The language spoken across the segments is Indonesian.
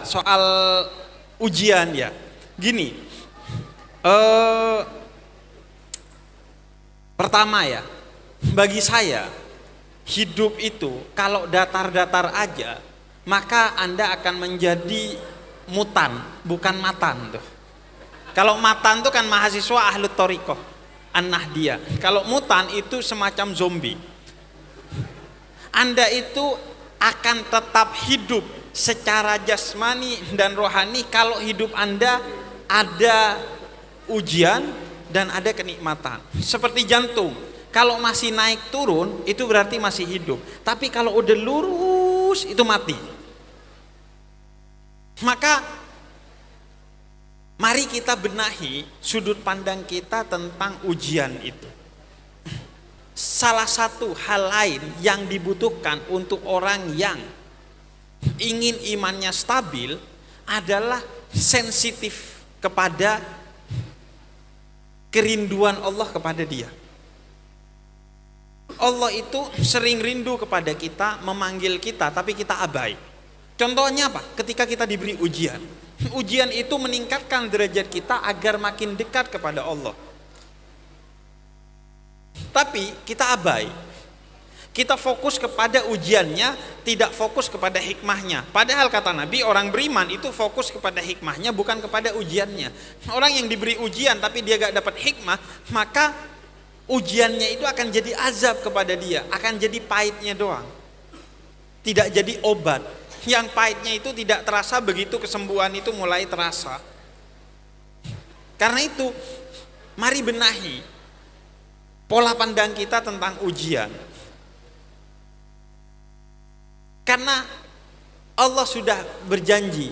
soal ujian ya. Gini, pertama ya, bagi saya hidup itu kalau datar-datar aja, maka Anda akan menjadi mutan, bukan matan tuh. Kalau matan tuh kan mahasiswa ahlu thoriqoh, an-nahdiyah. Kalau mutan itu semacam zombie. Anda itu akan tetap hidup secara jasmani dan rohani kalau hidup Anda ada ujian dan ada kenikmatan. Seperti jantung, kalau masih naik turun itu berarti masih hidup. Tapi kalau udah lurus itu mati. Maka mari kita benahi sudut pandang kita tentang ujian itu. Salah satu hal lain yang dibutuhkan untuk orang yang ingin imannya stabil adalah sensitif kepada kerinduan Allah kepada dia. Allah itu sering rindu kepada kita, memanggil kita, tapi kita abai. Contohnya apa? Ketika kita diberi ujian. Ujian itu meningkatkan derajat kita agar makin dekat kepada Allah. Tapi kita abai. Kita fokus kepada ujiannya, tidak fokus kepada hikmahnya. Padahal kata Nabi, orang beriman itu fokus kepada hikmahnya, bukan kepada ujiannya. Orang yang diberi ujian tapi dia gak dapat hikmah, maka ujiannya itu akan jadi azab kepada dia, akan jadi pahitnya doang, tidak jadi obat. Yang pahitnya itu tidak terasa, begitu kesembuhan itu mulai terasa. Karena itu mari benahi pola pandang kita tentang ujian. Karena Allah sudah berjanji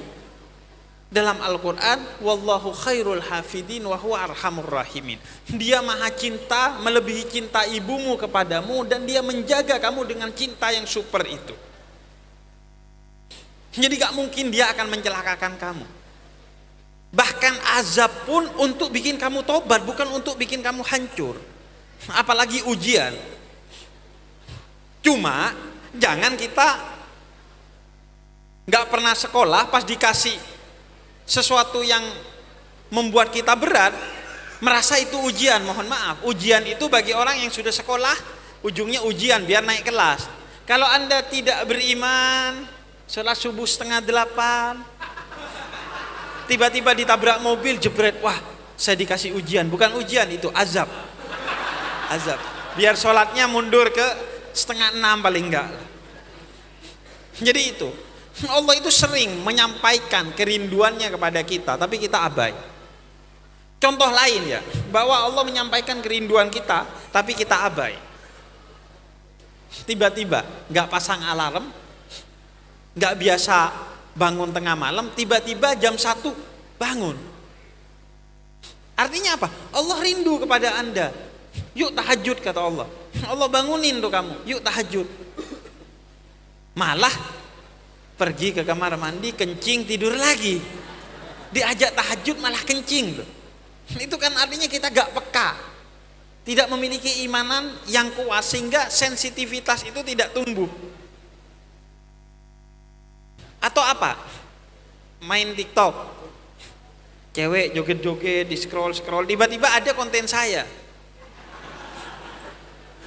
dalam Al-Quran, wallahu khairul hafidin wa huwa arhamur rahimin. Dia maha cinta, melebihi cinta ibumu kepadamu, dan dia menjaga kamu dengan cinta yang super itu. Jadi gak mungkin dia akan mencelakakan kamu. Bahkan azab pun untuk bikin kamu tobat, bukan untuk bikin kamu hancur. Apalagi ujian. Cuma jangan kita gak pernah sekolah, pas dikasih sesuatu yang membuat kita berat, merasa itu ujian. Mohon maaf, ujian itu bagi orang yang sudah sekolah, ujungnya ujian biar naik kelas. Kalau Anda tidak beriman, sholat subuh 7:30, tiba-tiba ditabrak mobil, jebret, wah saya dikasih ujian. Bukan ujian, itu azab. Azab, biar sholatnya mundur ke 5:30 paling enggak. Jadi itu, Allah itu sering menyampaikan kerinduannya kepada kita, tapi kita abai. Contoh lain ya, bahwa Allah menyampaikan kerinduan kita, tapi kita abai. Tiba-tiba gak pasang alarm, gak biasa bangun tengah malam, tiba-tiba jam 1 bangun. Artinya apa? Allah rindu kepada Anda. Yuk tahajud, kata Allah. Allah bangunin tuh kamu, yuk tahajud. Malah pergi ke kamar mandi, kencing, tidur lagi. Diajak tahajud malah kencing tuh. Itu kan artinya kita gak peka, tidak memiliki imanan yang kuat, sehingga sensitivitas itu tidak tumbuh. Atau apa? Main TikTok, cewek joget-joget, di scroll-scroll, tiba-tiba ada konten saya,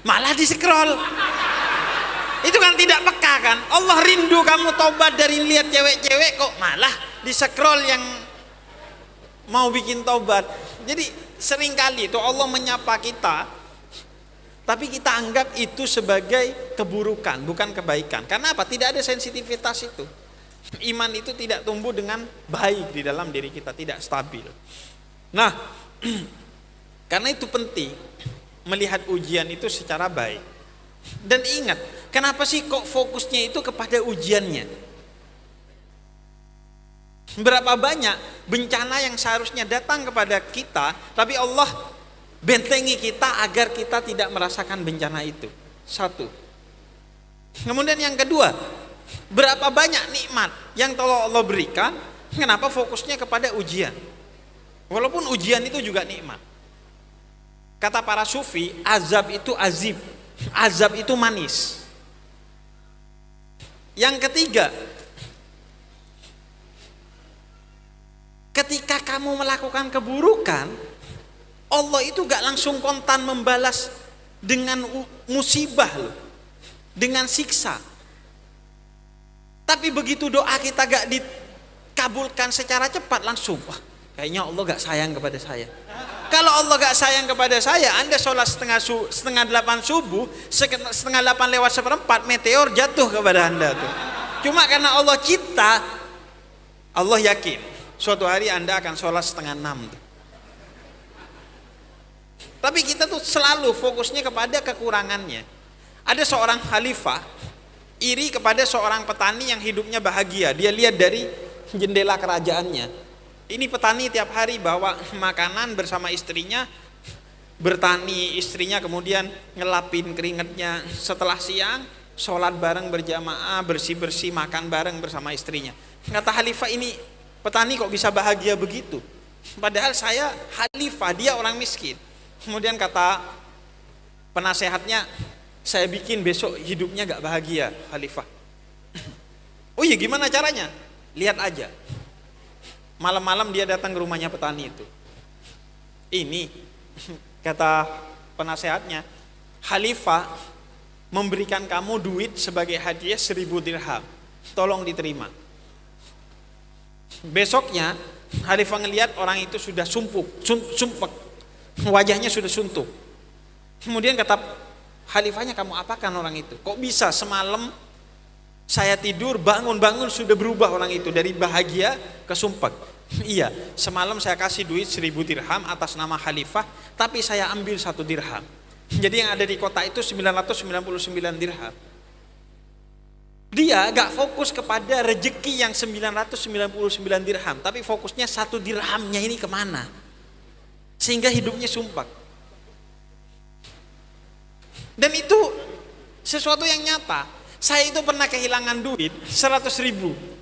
malah di scroll. Itu kan tidak peka kan? Allah rindu kamu tobat dari lihat cewek-cewek, kok malah di scroll yang mau bikin tobat. Jadi seringkali itu Allah menyapa kita, tapi kita anggap itu sebagai keburukan, bukan kebaikan. Karena apa? Tidak ada sensitivitas itu. Iman itu tidak tumbuh dengan baik di dalam diri kita, tidak stabil. Nah, karena itu penting melihat ujian itu secara baik. Dan ingat, kenapa sih kok fokusnya itu kepada ujiannya? Berapa banyak bencana yang seharusnya datang kepada kita, tapi Allah bentengi kita agar kita tidak merasakan bencana itu. Satu. Kemudian yang kedua, berapa banyak nikmat yang Allah berikan, kenapa fokusnya kepada ujian? Walaupun ujian itu juga nikmat. Kata para sufi, azab itu azib, azab itu manis. Yang ketiga, ketika kamu melakukan keburukan, Allah itu gak langsung kontan membalas dengan musibah loh, dengan siksa. Tapi begitu doa kita gak dikabulkan secara cepat, langsung wah kayaknya Allah gak sayang kepada saya. Kalau Allah gak sayang kepada saya, Anda sholat setengah 8 subuh, setengah 8 lewat seperempat, meteor jatuh kepada Anda tuh. Cuma karena Allah cinta, Allah yakin suatu hari Anda akan sholat setengah 6 tuh. Tapi kita tuh selalu fokusnya kepada kekurangannya. Ada seorang khalifah iri kepada seorang petani yang hidupnya bahagia. Dia lihat dari jendela kerajaannya. Ini petani tiap hari bawa makanan bersama istrinya, bertani, istrinya kemudian ngelapin keringatnya. Setelah siang, sholat bareng berjamaah, bersih-bersih, makan bareng bersama istrinya. Kata khalifah, ini petani kok bisa bahagia begitu? Padahal saya khalifah, dia orang miskin. Kemudian kata penasehatnya, saya bikin besok hidupnya gak bahagia khalifah. Oh iya, gimana caranya? Lihat aja. Malam-malam dia datang ke rumahnya petani itu. Ini kata penasehatnya, khalifah memberikan kamu duit sebagai hadiah 1000 dirham, tolong diterima. Besoknya khalifah ngelihat orang itu sudah sumpek, wajahnya sudah suntuk. Kemudian kata khalifahnya, kamu apakan orang itu? Kok bisa semalam saya tidur, bangun-bangun sudah berubah orang itu dari bahagia ke sumpek? Iya, semalam saya kasih duit 1000 dirham atas nama khalifah, tapi saya ambil 1 dirham. Jadi yang ada di kota itu 999 dirham. Dia gak fokus kepada rejeki yang 999 dirham, tapi fokusnya 1 dirhamnya ini kemana, sehingga hidupnya sumpek. Dan itu sesuatu yang nyata. Saya itu pernah kehilangan duit 100.000.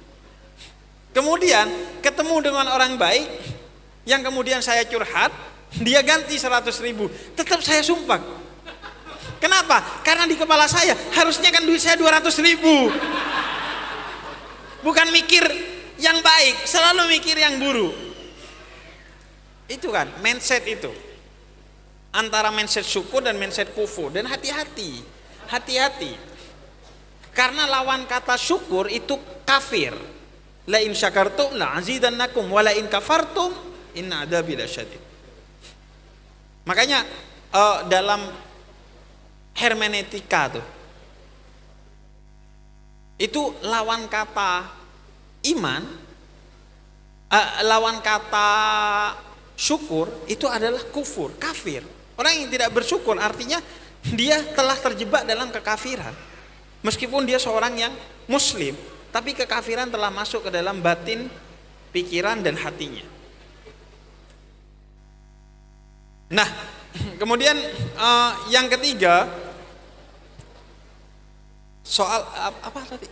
Kemudian ketemu dengan orang baik yang kemudian saya curhat, dia ganti 100.000. Tetap saya sumpek. Kenapa? Karena di kepala saya harusnya kan duit saya 200.000. Bukan mikir yang baik, selalu mikir yang buruk. Itu kan mindset itu. Antara mindset syukur dan mindset kufur. Dan hati-hati. Karena lawan kata syukur itu kafir. La in syakartum la azidannakum wa la in kafartum inna adzabi lasyadid. Makanya dalam hermeneutika tuh, itu lawan kata iman, lawan kata syukur itu adalah kufur, kafir. Orang yang tidak bersyukur artinya dia telah terjebak dalam kekafiran. Meskipun dia seorang yang muslim, tapi kekafiran telah masuk ke dalam batin, pikiran dan hatinya. Nah, kemudian yang ketiga, soal apa tadi?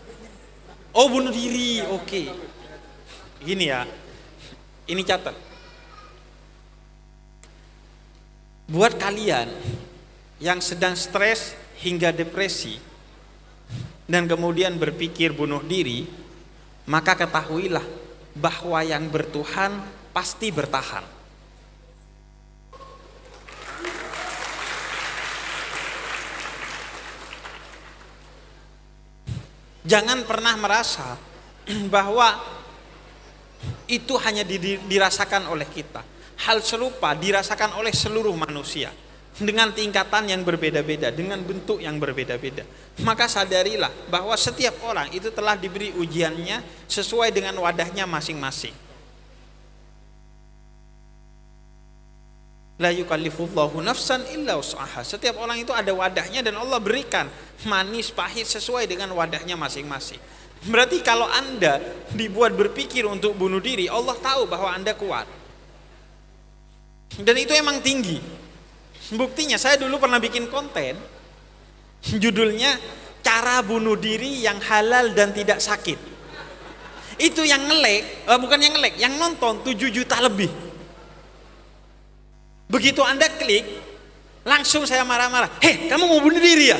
Oh, bunuh diri. Oke. Gini ya. Ini catat. Buat kalian yang sedang stres hingga depresi dan kemudian berpikir bunuh diri, maka ketahuilah bahwa yang bertuhan pasti bertahan. Jangan pernah merasa bahwa itu hanya dirasakan oleh kita. Hal serupa dirasakan oleh seluruh manusia dengan tingkatan yang berbeda-beda, dengan bentuk yang berbeda-beda. Maka sadarilah bahwa setiap orang itu telah diberi ujiannya sesuai dengan wadahnya masing-masing. La yukallifullahu nafsan illa wus'aha. Setiap orang itu ada wadahnya dan Allah berikan manis pahit sesuai dengan wadahnya masing-masing. Berarti kalau Anda dibuat berpikir untuk bunuh diri, Allah tahu bahwa Anda kuat. Dan itu emang tinggi. Buktinya saya dulu pernah bikin konten, judulnya cara bunuh diri yang halal dan tidak sakit. Itu yang yang nonton 7 juta lebih. Begitu Anda klik, langsung saya marah-marah. Hei, kamu mau bunuh diri ya?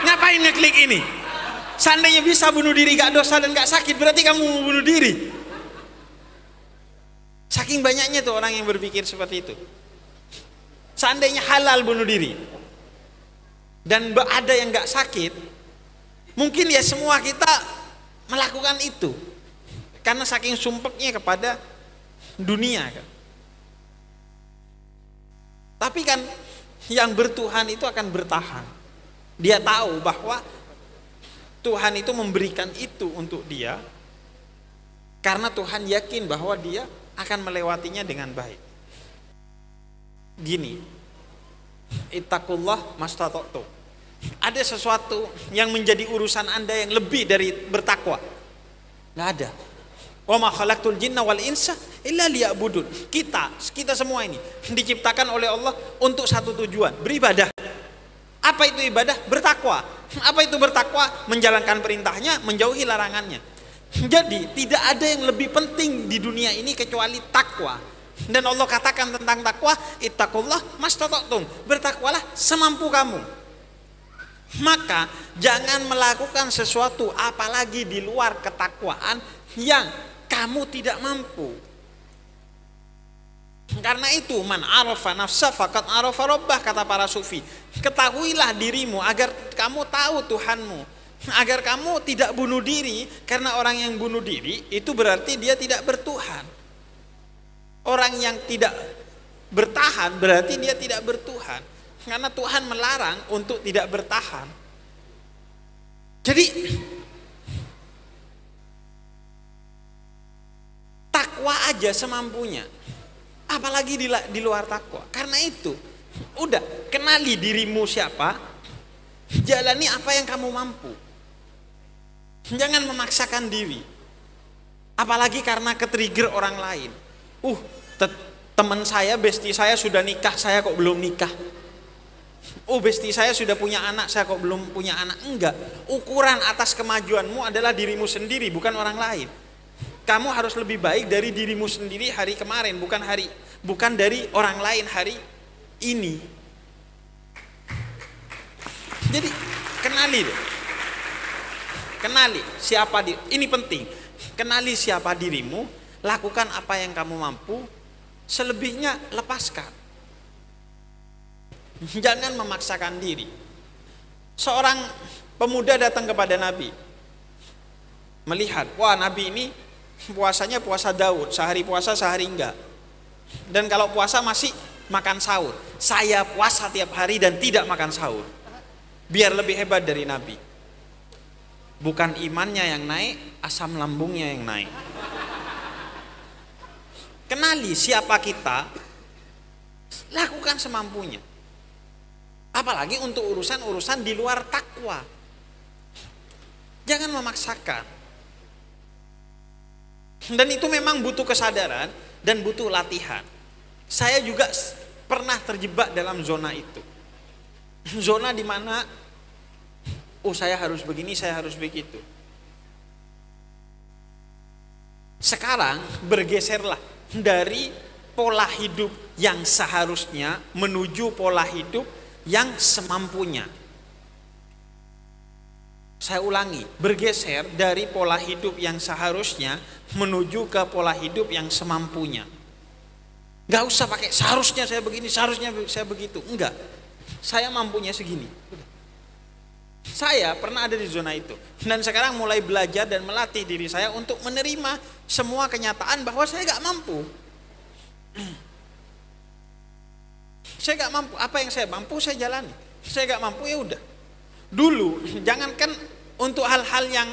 Ngapain ngeklik ini? Seandainya bisa bunuh diri gak dosa dan gak sakit, berarti kamu mau bunuh diri. Saking banyaknya tuh orang yang berpikir seperti itu. Seandainya halal bunuh diri dan ada yang nggak sakit, mungkin ya semua kita melakukan itu karena saking sumpeknya kepada dunia kan. Tapi kan yang bertuhan itu akan bertahan. Dia tahu bahwa Tuhan itu memberikan itu untuk dia karena Tuhan yakin bahwa dia akan melewatinya dengan baik. Gini, ittaqullah mastata'tum. Ada sesuatu yang menjadi urusan Anda yang lebih dari bertakwa? Nggak ada. Wa ma khalaqtul jinna wal insa illa liya'budun. Kita semua ini diciptakan oleh Allah untuk satu tujuan, beribadah. Apa itu ibadah? Bertakwa. Apa itu bertakwa? Menjalankan perintahnya, menjauhi larangannya. Jadi tidak ada yang lebih penting di dunia ini kecuali takwa. Dan Allah katakan tentang takwa, ittaqullah mastata'tum. Bertakwalah semampu kamu. Maka jangan melakukan sesuatu apalagi di luar ketakwaan yang kamu tidak mampu. Karena itu man arafa nafsa faqad arafa rabbah, kata para sufi. Ketahuilah dirimu agar kamu tahu Tuhanmu, agar kamu tidak bunuh diri, karena orang yang bunuh diri itu berarti dia tidak bertuhan. Orang yang tidak bertahan berarti dia tidak bertuhan, karena Tuhan melarang untuk tidak bertahan. Jadi takwa aja semampunya, apalagi di luar takwa. Karena itu udah kenali dirimu siapa, jalani apa yang kamu mampu. Jangan memaksakan diri, apalagi karena ke-trigger orang lain. Teman saya, bestie saya sudah nikah, saya kok belum nikah. Bestie saya sudah punya anak, saya kok belum punya anak. Enggak, ukuran atas kemajuanmu adalah dirimu sendiri, bukan orang lain. Kamu harus lebih baik dari dirimu sendiri hari kemarin, bukan dari orang lain hari ini. Jadi kenali siapa diri. Ini penting. Kenali siapa dirimu, lakukan apa yang kamu mampu, selebihnya lepaskan. Jangan memaksakan diri. Seorang pemuda datang kepada Nabi, melihat, wah Nabi ini puasanya puasa Daud, sehari puasa sehari enggak. Dan kalau puasa masih makan sahur. Saya puasa tiap hari dan tidak makan sahur, biar lebih hebat dari Nabi. Bukan imannya yang naik, asam lambungnya yang naik. Kenali siapa kita, lakukan semampunya. Apalagi untuk urusan-urusan di luar takwa. Jangan memaksakan. Dan itu memang butuh kesadaran dan butuh latihan. Saya juga pernah terjebak dalam zona itu. Zona di mana saya harus begini, saya harus begitu. Sekarang bergeserlah dari pola hidup yang seharusnya menuju pola hidup yang semampunya. Saya ulangi, bergeser dari pola hidup yang seharusnya menuju ke pola hidup yang semampunya. Gak usah pakai seharusnya saya begini, seharusnya saya begitu. Enggak, saya mampunya segini. Saya pernah ada di zona itu. Dan sekarang mulai belajar dan melatih diri saya untuk menerima semua kenyataan bahwa saya gak mampu. Saya gak mampu, apa yang saya mampu saya jalani. Saya gak mampu ya udah. Dulu jangankan untuk hal-hal yang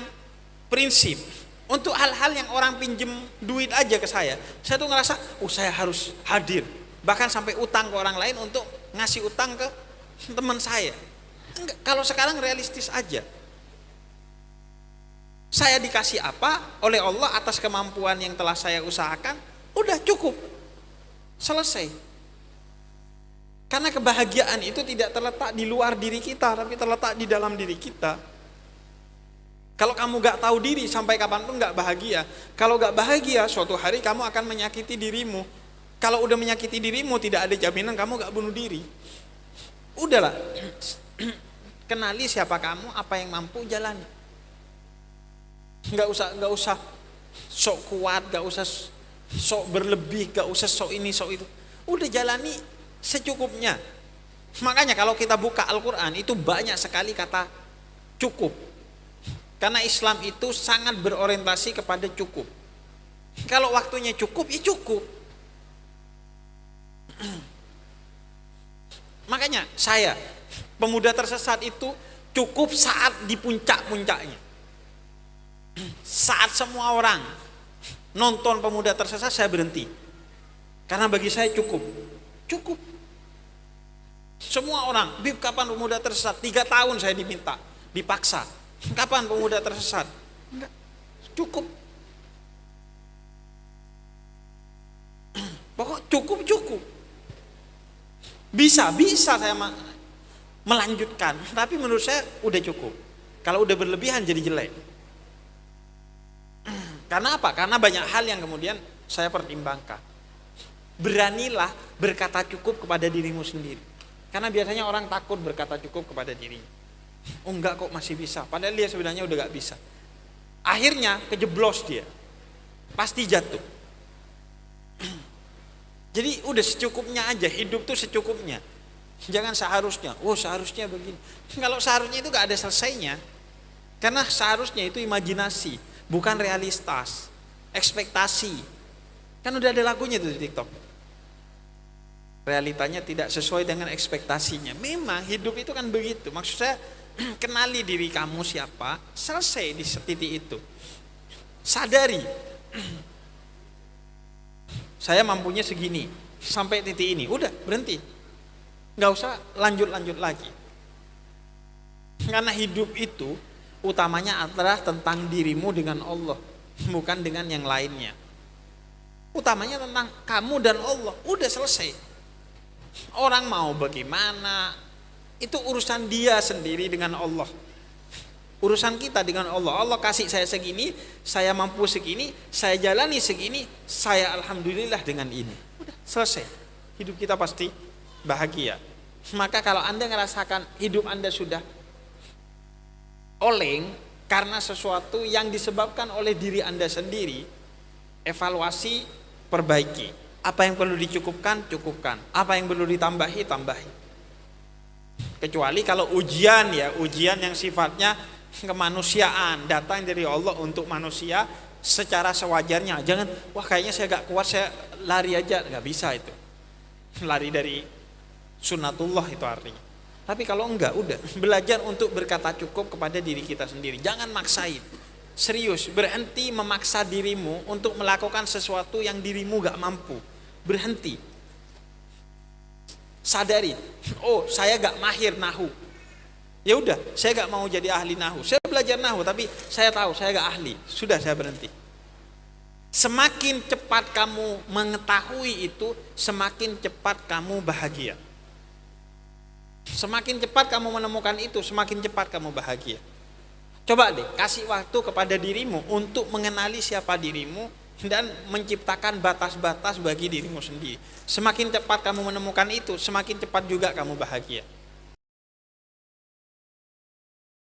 prinsip, untuk hal-hal yang orang pinjem duit aja ke saya tuh ngerasa saya harus hadir. Bahkan sampai utang ke orang lain untuk ngasih utang ke teman saya. Enggak, kalau sekarang realistis aja. Saya dikasih apa oleh Allah atas kemampuan yang telah saya usahakan, udah cukup. Selesai. Karena kebahagiaan itu tidak terletak di luar diri kita, tapi terletak di dalam diri kita. Kalau kamu gak tahu diri, sampai kapanpun gak bahagia. Kalau gak bahagia, suatu hari kamu akan menyakiti dirimu. Kalau udah menyakiti dirimu, tidak ada jaminan kamu gak bunuh diri. Udahlah, kenali siapa kamu, apa yang mampu, jalani. Gak usah sok kuat, gak usah sok berlebih, gak usah sok ini sok itu. Udah jalani secukupnya. Makanya kalau kita buka Al-Quran itu banyak sekali kata cukup. Karena Islam itu sangat berorientasi kepada cukup. Kalau waktunya cukup, ya cukup. Makanya saya, pemuda tersesat itu cukup saat di puncak-puncaknya. Saat semua orang nonton pemuda tersesat, saya berhenti. Karena bagi saya cukup. Cukup. Semua orang, Bib kapan pemuda tersesat? 3 tahun saya diminta, dipaksa. Kapan pemuda tersesat? Enggak. Cukup. Pokok cukup. Bisa saya melanjutkan, tapi menurut saya udah cukup. Kalau udah berlebihan jadi jelek. Karena apa? Karena banyak hal yang kemudian saya pertimbangkan. Beranilah berkata cukup kepada dirimu sendiri. Karena biasanya orang takut berkata cukup kepada dirinya. Oh enggak kok masih bisa, padahal dia sebenarnya udah gak bisa. Akhirnya kejeblos dia, pasti jatuh. Jadi udah secukupnya aja, hidup tuh secukupnya. Jangan seharusnya, seharusnya begini. Kalau seharusnya itu gak ada selesainya. Karena seharusnya itu imajinasi, bukan realitas, ekspektasi. Kan udah ada lagunya tuh di TikTok. Realitanya tidak sesuai dengan ekspektasinya. Memang hidup itu kan begitu. Maksud saya, kenali diri kamu siapa, selesai di titik itu. Sadari, saya mampunya segini, sampai titik ini, udah berhenti. Nggak usah lanjut lagi. Karena hidup itu utamanya adalah tentang dirimu dengan Allah, bukan dengan yang lainnya. Utamanya tentang kamu dan Allah, udah selesai. Orang mau bagaimana, itu urusan dia sendiri dengan Allah. Urusan kita dengan Allah. Allah kasih saya segini, saya mampu segini, saya jalani segini, saya alhamdulillah dengan ini. Udah selesai. Hidup kita pasti bahagia. Maka kalau Anda ngerasakan hidup Anda sudah oleng karena sesuatu yang disebabkan oleh diri Anda sendiri, evaluasi, perbaiki. Apa yang perlu dicukupkan, cukupkan. Apa yang perlu ditambahi, tambahi. Kecuali kalau ujian yang sifatnya kemanusiaan, datang dari Allah untuk manusia secara sewajarnya. Jangan, kayaknya saya gak kuat, saya lari aja. Gak bisa itu. Lari dari sunnatullah itu artinya. Tapi kalau enggak, udah belajar untuk berkata cukup kepada diri kita sendiri. Jangan maksain. Serius, berhenti memaksa dirimu untuk melakukan sesuatu yang dirimu gak mampu. Berhenti. Sadari, saya gak mahir nahu. Ya udah, saya gak mau jadi ahli nahu. Saya belajar nahu, tapi saya tahu saya gak ahli. Sudah, saya berhenti. Semakin cepat kamu mengetahui itu, semakin cepat kamu bahagia. Semakin cepat kamu menemukan itu, semakin cepat kamu bahagia. Coba deh, kasih waktu kepada dirimu untuk mengenali siapa dirimu dan menciptakan batas-batas bagi dirimu sendiri. Semakin cepat kamu menemukan itu, semakin cepat juga kamu bahagia.